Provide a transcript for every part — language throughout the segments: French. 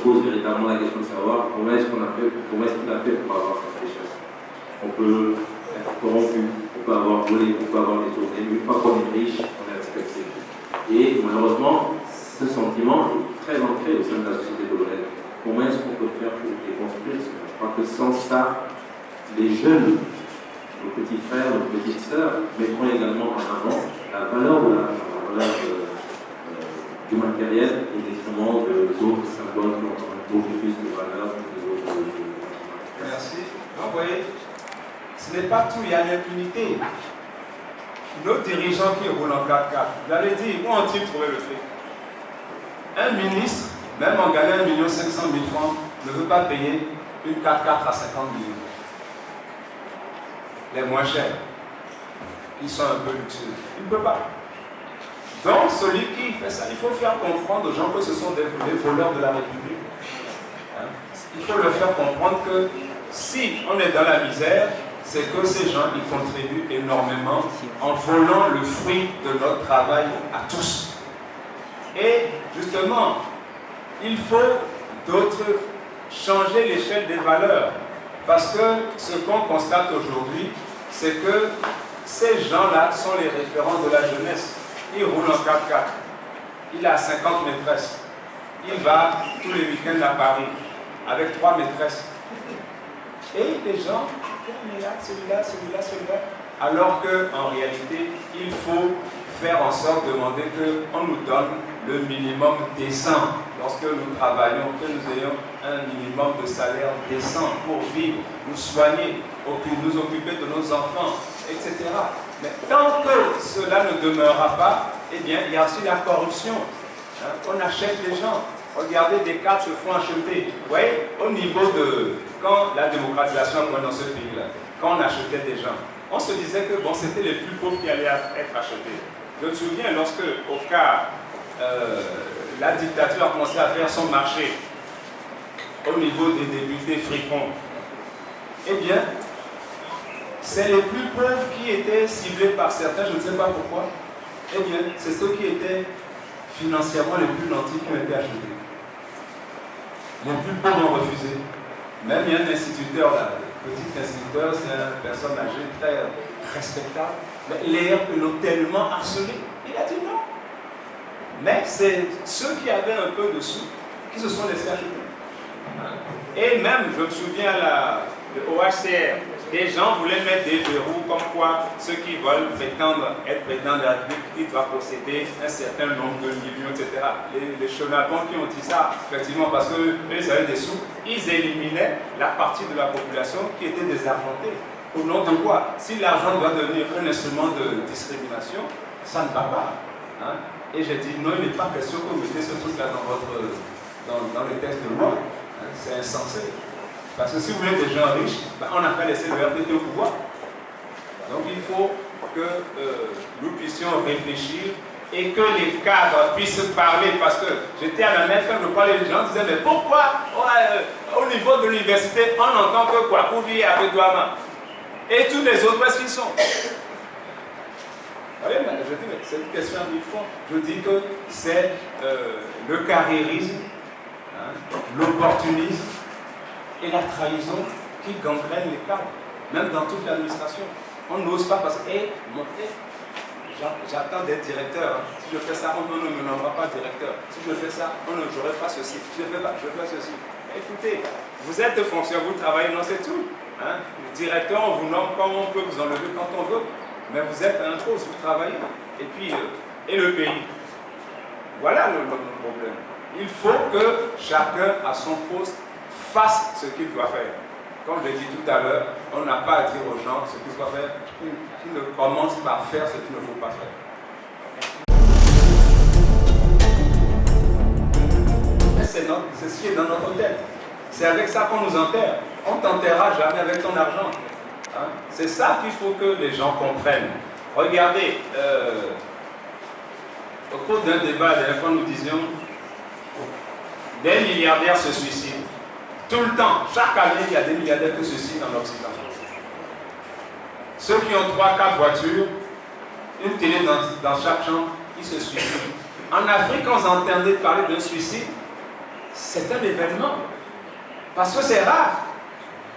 pose véritablement la question de savoir comment est-ce qu'il a fait pour avoir cette richesse. On peut être corrompu, on peut avoir volé, on peut avoir détourné, mais une fois qu'on est riche, on est respecté. Et malheureusement, ce sentiment est très ancré au sein de la société polonaise. Comment est-ce qu'on peut faire pour déconstruire ça? Je crois que sans ça, les jeunes, nos petits frères, nos petites sœurs, mettront également en avant la valeur du matériel et détriment des autres symboles qui ont beaucoup plus de valeur que les autres. Merci. Donc, vous voyez, ce n'est pas tout, il y a l'impunité. Nos dirigeants qui roulent en 4x4, vous allez dire, où ont-ils trouvé le fric? Un ministre, même en gagnant 1 500 000 francs, ne veut pas payer une 4x4 à 50 millions. Les moins chers, qui sont un peu luxueux. Il ne peut pas. Donc, celui qui fait ça, il faut faire comprendre aux gens que ce sont des voleurs de la République. Hein? Il faut leur faire comprendre que si on est dans la misère, c'est que ces gens, ils contribuent énormément en volant le fruit de notre travail à tous. Et justement, il faut changer l'échelle des valeurs. Parce que ce qu'on constate aujourd'hui, c'est que ces gens-là sont les référents de la jeunesse. Il roule en 4x4. Il a 50 maîtresses. Il va tous les week-ends à Paris avec 3 maîtresses. Et les gens, celui-là, celui-là, celui-là. Alors qu'en réalité, il faut faire en sorte de demander qu'on nous donne le minimum décent. Lorsque nous travaillons, que nous ayons un minimum de salaire décent pour vivre, nous soigner, nous occuper de nos enfants, etc. Mais tant que cela ne demeurera pas, eh bien, il y a aussi la corruption. Hein? On achète les gens. Regardez, des cartes se font acheter. Vous voyez, au niveau de... Quand la démocratisation a dans ce pays-là, quand on achetait des gens, on se disait que bon, c'était les plus pauvres qui allaient être achetés. Je me souviens lorsque, au cas, la dictature a commencé à faire son marché au niveau des députés fripons, eh bien, c'est les plus pauvres qui étaient ciblés par certains, je ne sais pas pourquoi. Eh bien, c'est ceux qui étaient financièrement les plus nantis qui ont été achetés. Les plus pauvres ont refusé. Même il y a un instituteur là, petit instituteur, c'est une personne âgée très respectable, mais ils l'ont tellement harcelé, il a dit non. Mais c'est ceux qui avaient un peu de sous qui se sont laissés acheter. Et même, je me souviens, le OHCR, des gens voulaient mettre des verrous comme quoi ceux qui veulent être président de la République, ils doivent posséder un certain nombre de millions, etc. Les chenapans qui ont dit ça, effectivement, parce qu'eux, ils avaient des sous, ils éliminaient la partie de la population qui était désargentée. Au nom de quoi? Si l'argent doit devenir un instrument de discrimination, ça ne va pas. Hein? Et j'ai dit, non, il n'est pas question que vous mettez ce truc-là dans les textes de loi. Hein? C'est insensé. Parce que si vous voulez des gens riches, ben on n'a qu'à laisser le RPT au pouvoir. Donc il faut que nous puissions réfléchir et que les cadres puissent parler. Parce que j'étais à la même fin de parler, les gens disaient, mais pourquoi au niveau de l'université, on n'entend que Kwakouvi et Abedouama? Et tous les autres, est-ce qu'ils sont? Vous voyez, je dis, mais c'est une question à 1000 fois. Je dis que c'est le carriérisme, hein, l'opportunisme, et la trahison qui gangrène les cadres, même dans toute l'administration. On n'ose pas parce que, j'attends d'être directeur. Hein. Si je fais ça, on ne me nommera pas directeur. Si je fais ça, on ne j'aurai pas ceci. Si je fais pas, je fais ceci. Écoutez, vous êtes fonctionnaire, vous travaillez, non, c'est tout. Hein. Le directeur, on vous nomme comme on peut vous enlever quand on veut. Mais vous êtes un poste, vous travaillez. Et puis, et le pays. Voilà le problème. Il faut que chacun à son poste fasse ce qu'il doit faire. Comme je l'ai dit tout à l'heure, on n'a pas à dire aux gens ce qu'ils doivent faire, qu'ils ne commencent par faire ce qu'il ne faut pas faire. C'est ce qui est dans notre tête. C'est avec ça qu'on nous enterre. On ne t'enterrera jamais avec ton argent. Hein? C'est ça qu'il faut que les gens comprennent. Regardez, au cours d'un débat, la dernière fois, nous disions des milliardaires se suicident. Tout le temps, chaque année, il y a des milliardaires qui se suicident en Occident. Ceux qui ont 3-4 voitures, une télé dans chaque chambre, ils se suicident. En Afrique, quand vous entendez parler d'un suicide, c'est un événement. Parce que c'est rare.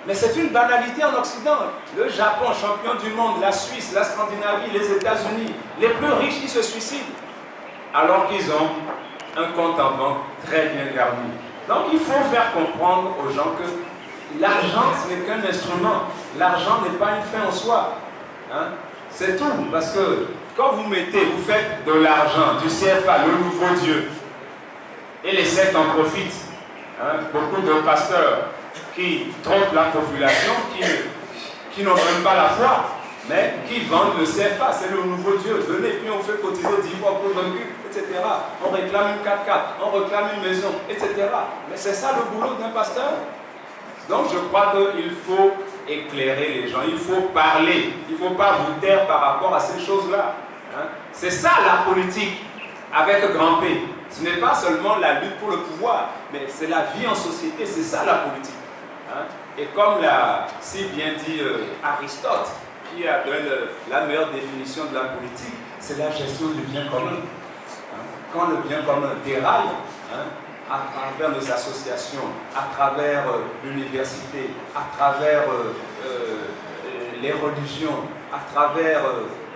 Mais c'est une banalité en Occident. Le Japon, champion du monde, la Suisse, la Scandinavie, les États-Unis, les plus riches qui se suicident. Alors qu'ils ont un compte en banque très bien garni. Donc il faut faire comprendre aux gens que l'argent, ce n'est qu'un instrument. L'argent n'est pas une fin en soi. Hein? C'est tout. Parce que quand vous faites de l'argent, du CFA, le nouveau Dieu, et les sectes en profitent. Hein? Beaucoup de pasteurs qui trompent la population, qui n'ont même pas la foi, mais qui vendent le CFA, c'est le nouveau Dieu. Venez, puis on fait cotiser 10 fois pour le culte, etc. On réclame une 4x4, on réclame une maison, etc. Mais c'est ça le boulot d'un pasteur. Donc je crois qu'il faut éclairer les gens, il faut parler, il ne faut pas vous taire par rapport à ces choses-là. Hein? C'est ça la politique, avec grand P. Ce n'est pas seulement la lutte pour le pouvoir, mais c'est la vie en société, c'est ça la politique. Hein? Et comme l'a si bien dit Aristote, qui a donné la meilleure définition de la politique, c'est la gestion du bien commun. Hein? Quand le bien commun déraille, hein, à travers nos associations, à travers l'université, à travers les religions, à travers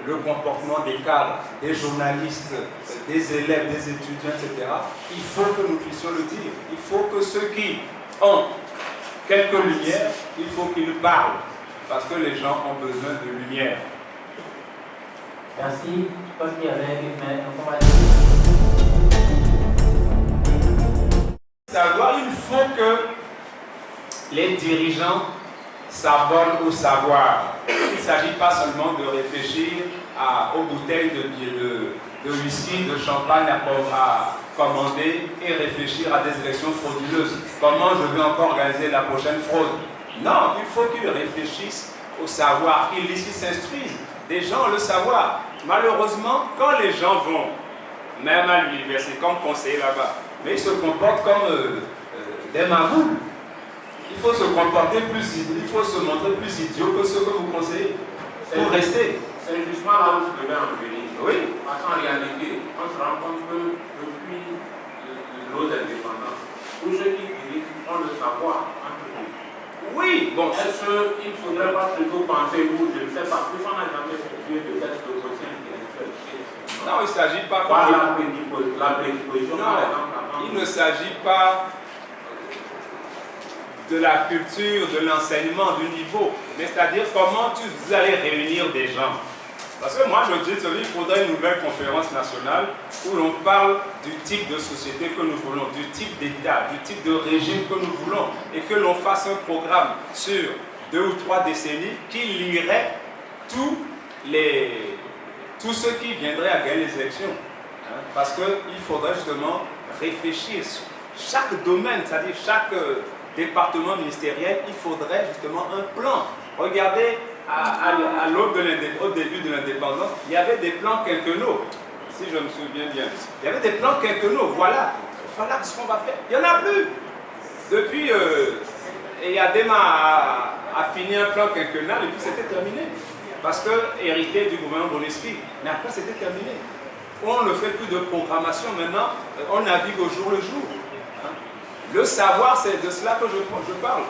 le comportement des cadres, des journalistes, des élèves, des étudiants, etc. Il faut que nous puissions le dire. Il faut que ceux qui ont quelques lumières, il faut qu'ils parlent. Parce que les gens ont besoin de lumière. Merci. Savoir, il faut que les dirigeants s'abonnent au savoir. Il ne s'agit pas seulement de réfléchir aux bouteilles de whisky, de champagne à commander et réfléchir à des élections frauduleuses. Comment je vais encore organiser la prochaine fraude? Non, il faut qu'ils réfléchissent au savoir, qu'ils lisent, qu'ils s'instruisent. Des gens ont le savoir. Malheureusement, quand les gens vont, même à l'université, comme conseiller là-bas, mais ils se comportent comme des magouilles. Il faut se comporter plus, il faut se montrer plus idiot que ceux que vous conseillez pour rester. C'est justement là où je devais en venir. Oui. Parce qu'en réalité, on se rend compte que depuis nos indépendances, tous ceux qui dirigent ont le savoir entre eux. Oui, bon. Est-ce qu'il ne faudrait pas plutôt penser, ou je ne sais pas, plus on n'a jamais effectué de test de quotient intellectuel? Non, il ne s'agit pas Par la prédisposition, non, par exemple. il ne s'agit pas de la culture, de l'enseignement, du niveau, mais c'est-à-dire comment vous allez réunir des gens. Parce que moi, je dis qu'il faudrait une nouvelle conférence nationale où l'on parle du type de société que nous voulons, du type d'État, du type de régime que nous voulons, et que l'on fasse un programme sur 2 ou 3 décennies qui lierait tous ceux qui viendraient à gagner les élections. Hein? Parce qu'il faudrait justement réfléchir sur chaque domaine, c'est-à-dire chaque département ministériel, il faudrait justement un plan. Regardez, au début de l'indépendance, il y avait des plans quinquennaux, si je me souviens bien. Il y avait des plans quinquennaux, voilà. Voilà ce qu'on va faire. Il n'y en a plus. Depuis, Yadema a fini un plan quinquennal et puis c'était terminé. Parce que, hérité du gouvernement Bonesky, mais après c'était terminé. On ne fait plus de programmation maintenant, on navigue au jour le jour. Hein? Le savoir, c'est de cela que je parle.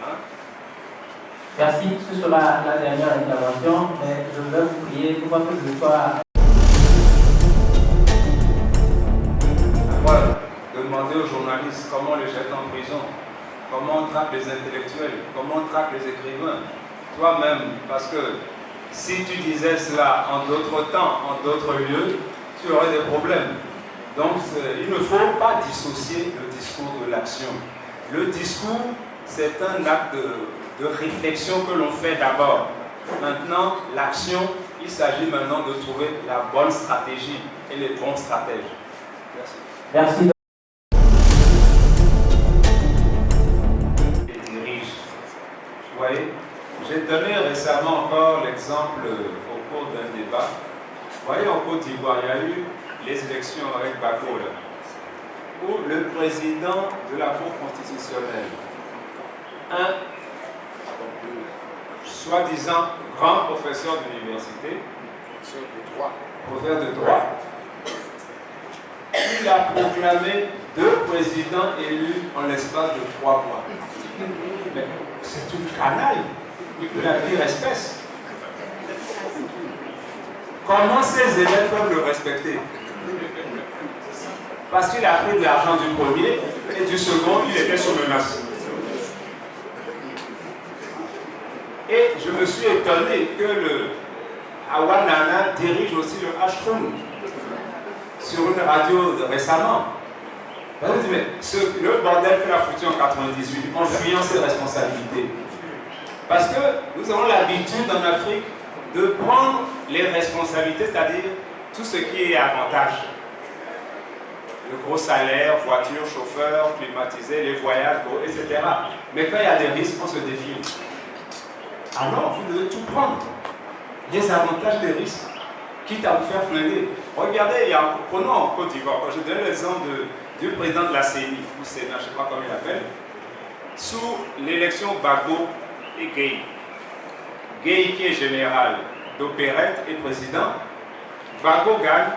Hein? Merci, ce sera la dernière intervention, mais je vais vous prier pour pas que je sois... Voilà, demander aux journalistes comment on les jette en prison, comment on traque les intellectuels, comment on traque les écrivains. Toi-même, parce que si tu disais cela en d'autres temps, en d'autres lieux, tu aurais des problèmes. Donc, il ne faut pas dissocier le discours de l'action. Le discours, c'est un acte de réflexion que l'on fait d'abord. Maintenant, l'action, il s'agit maintenant de trouver la bonne stratégie et les bons stratèges. Merci. Merci. Les dirige. Vous voyez, j'ai donné récemment encore l'exemple au cours d'un débat. Vous voyez, en Côte d'Ivoire, il y a eu les élections avec Bako, où le président de la Cour constitutionnelle, un soi-disant grand professeur d'université, professeur de droit, il a proclamé 2 présidents élus en l'espace de 3 mois. Mais c'est une canaille de la pire espèce. Comment ces élèves peuvent le respecter? Parce qu'il a pris de l'argent du premier et du second, il était sous menace. Et je me suis étonné que le Awanana dirige aussi le Ashram sur une radio récemment. Mais le bordel qu'il a foutu en 98, en fuyant ses responsabilités. Parce que nous avons l'habitude en Afrique de prendre les responsabilités, c'est-à-dire tout ce qui est avantage. Le gros salaire, voiture, chauffeur, climatisé, les voyages, etc. Mais quand il y a des risques, on se défile. Alors, vous devez tout prendre. Les avantages des risques, quitte à vous faire flinguer. Regardez, prenons en Côte d'Ivoire, quand je donne l'exemple du président de la CENI, ou Sénat, je ne sais pas comment il appelle, sous l'élection Gbagbo et Gueye. Gueye qui est général d'opérette et président, Gbagbo gagne,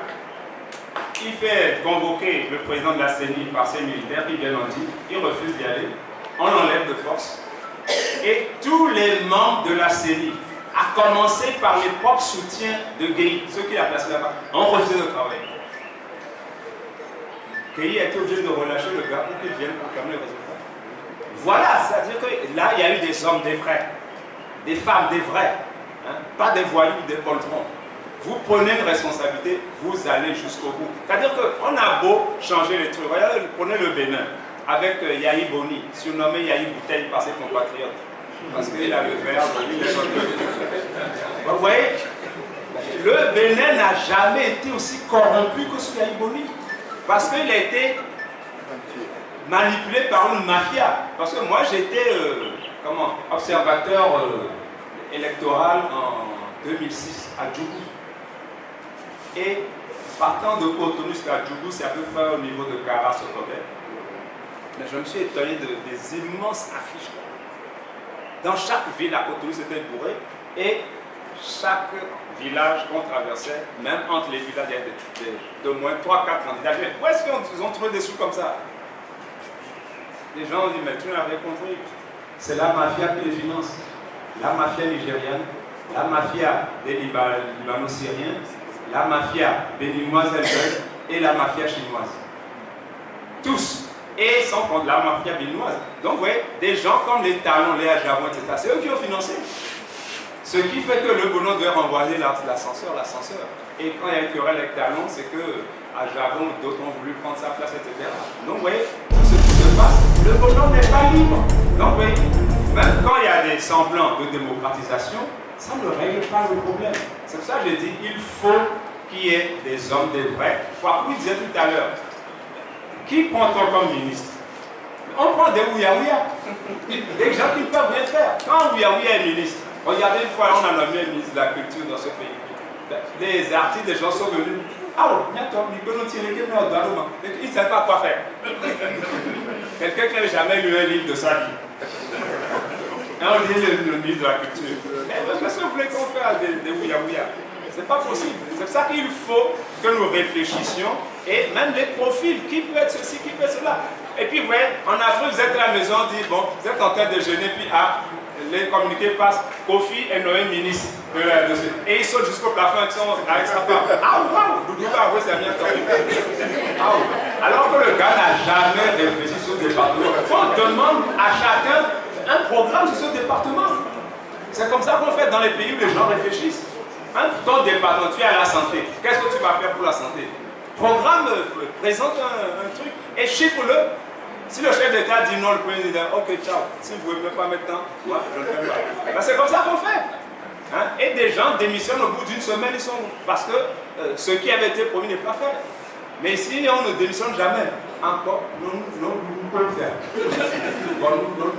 il fait convoquer le président de la CENI par ses militaires, qui bien dit, il refuse d'y aller, on l'enlève de force. Et tous les membres de la CENI, à commencer par les propres soutiens de Gueye, ceux qui l'ont placé là-bas, ont refusé de travailler. Gueye a été obligé de relâcher le gars pour qu'il vienne proclamer le résultat. Voilà, c'est-à-dire que là, il y a eu des hommes, des vrais, des femmes, des vrais, hein, pas des voyous, des poltrons. Vous prenez une responsabilité, vous allez jusqu'au bout. C'est-à-dire qu'on a beau changer les trucs. Regardez, prenez le Bénin, avec Yahi Boni, surnommé Yahi Bouteille par ses compatriotes. Parce qu'il a le verre, il est vous voyez, le Bénin n'a jamais été aussi corrompu que ce Yahi Boni. Parce qu'il a été manipulé par une mafia. Parce que moi, j'étais observateur électoral en 2006 à Djougou. Et partant de Cotonou jusqu'à Djougou, c'est à peu près au niveau de Karas au Québec. Mais je me suis étonné des immenses affiches. Dans chaque ville à Cotonou, c'était bourré. Et chaque village qu'on traversait, même entre les villages, il y avait de moins 3-4 candidats. Où est-ce qu'ils ont trouvé des sous comme ça? Les gens ont dit, mais tu n'avais compris. C'est la mafia qui les finance. La mafia nigériane, la mafia des Libano-Syriens, la mafia béninoise elle-même et la mafia chinoise. Tous. Et sans prendre la mafia béninoise. Donc, vous voyez, des gens comme les Talons, les Ajavons, etc., c'est eux qui ont financé. Ce qui fait que le bonhomme devait renvoyer l'ascenseur. Et quand il y a eu querelle avec Talon, c'est que Ajavon, d'autres ont voulu prendre sa place, etc. Donc, vous voyez, tout ce qui se passe, le bonhomme n'est pas libre. Donc, vous voyez, même quand il y a des semblants de démocratisation, ça ne règle pas le problème. C'est pour ça que j'ai dit, il faut qu'il y ait des hommes, des vrais. Comme il disait tout à l'heure, qui prend-on comme ministre? On prend des ouïa-ouïa, des gens qui ne peuvent rien faire. Quand ouïa-ouïa est ministre, regardez, une fois, on a nommé un ministre de la culture dans ce pays. Des artistes, des gens sont venus. Ah oui, il ne sait pas quoi faire. Quelqu'un qui n'a jamais lu un livre de sa vie. Et on dit le ministre de la culture. Mais qu'est-ce que vous voulez qu'on fasse des ouïa-ouïa? C'est pas possible. C'est pour ça qu'il faut que nous réfléchissions et même les profils, qui peut être ceci, qui peut être cela. Et puis, vous voyez, en Afrique, vous êtes à la maison, on dit, bon, vous êtes en train de déjeuner, puis les communiqués passent, Kofi est nommé ministre de la dossier. Et il saute jusqu'au plafond avec sa femme. Ah, waouh, Doudouba, oui, c'est bien. Alors que le gars n'a jamais réfléchi sur le département. On demande à chacun un programme sur ce département. C'est comme ça qu'on fait dans les pays où les gens réfléchissent. Ton département, tu es à la santé. Qu'est-ce que tu vas faire pour la santé? Programme, présente un truc et chiffre-le. Si le chef d'État dit non, le président, ok, ciao. Si vous ne pouvez pas mettre temps, moi, je ne le fais pas. Ben, c'est comme ça qu'on fait. Hein? Et des gens démissionnent au bout d'une semaine, ils sont parce que ce qui avait été promis n'est pas fait. Mais si on ne démissionne jamais, encore, nous pouvons le faire. Bon, nous,